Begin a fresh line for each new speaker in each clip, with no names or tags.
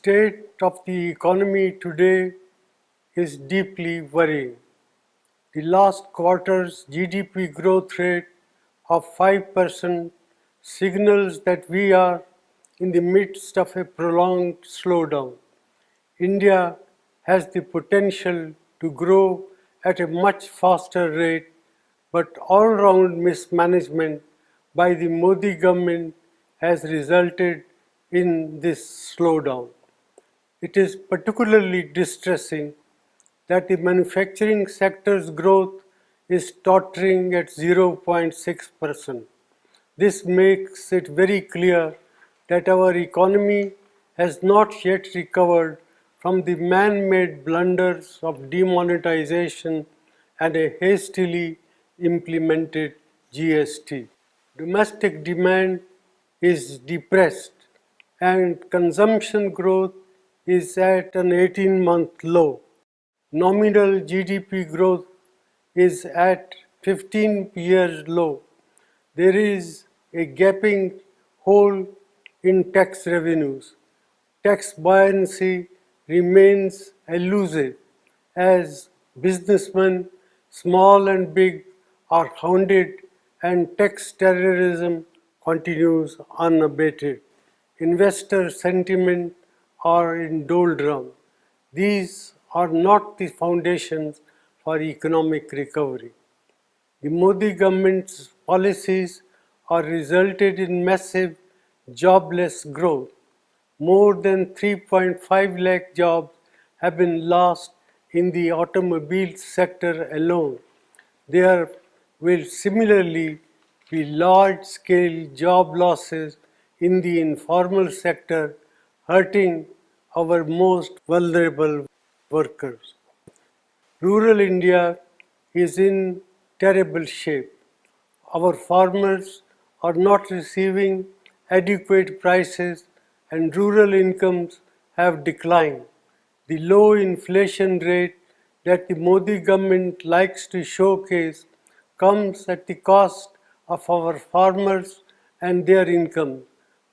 state of the economy today is deeply worrying. The last quarter's GDP growth rate of 5% signals that we are in the midst of a prolonged slowdown. India has the potential to grow at a much faster rate, but all-round mismanagement by the Modi government has resulted in this slowdown. It is particularly distressing that the manufacturing sector's growth is tottering at 0.6%. This makes it very clear that our economy has not yet recovered from the man-made blunders of demonetization and a hastily implemented GST. Domestic demand is depressed and consumption growth is at an 18-month low. Nominal GDP growth is at 15-year low. There is a gaping hole in tax revenues. Tax buoyancy remains elusive as businessmen, small and big, are hounded and tax terrorism continues unabated. Investor sentiment are in doldrums. These are not the foundations for economic recovery. The Modi government's policies are resulted in massive jobless growth. More than 3.5 lakh jobs have been lost in the automobile sector alone. There will similarly be large-scale job losses in the informal sector, hurting our most vulnerable workers. Rural India is in terrible shape. Our farmers are not receiving adequate prices and rural incomes have declined. The low inflation rate that the Modi government likes to showcase comes at the cost of our farmers and their income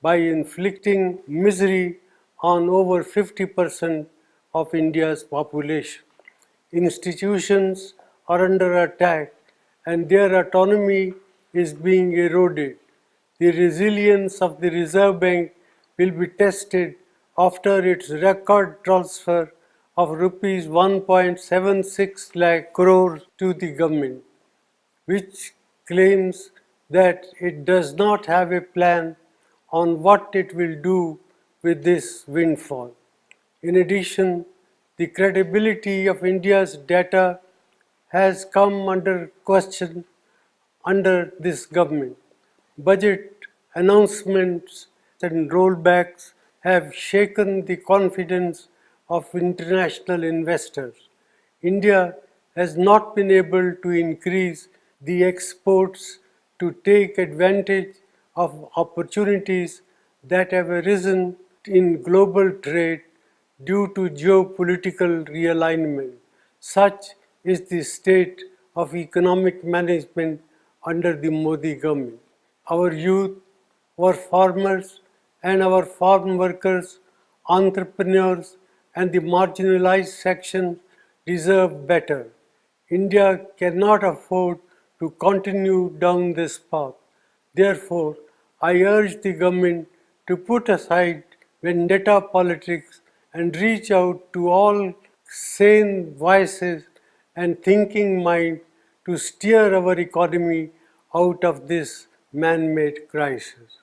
by inflicting misery on over 50% of India's population. Institutions are under attack and their autonomy is being eroded. The resilience of the Reserve Bank will be tested after its record transfer of rupees 1.76 lakh crores to the government, which claims that it does not have a plan on what it will do with this windfall. In addition, the credibility of India's data has come under question under this government. Budget announcements and rollbacks have shaken the confidence of international investors. India has not been able to increase the exports to take advantage of opportunities that have arisen in global trade due to geopolitical realignment. Such is the state of economic management under the Modi government. Our youth, our farmers and our farm workers, entrepreneurs and the marginalized sections deserve better. India cannot afford to continue down this path. Therefore, I urge the government to put aside vendetta politics and reach out to all sane voices and thinking mind to steer our economy out of this man-made crisis.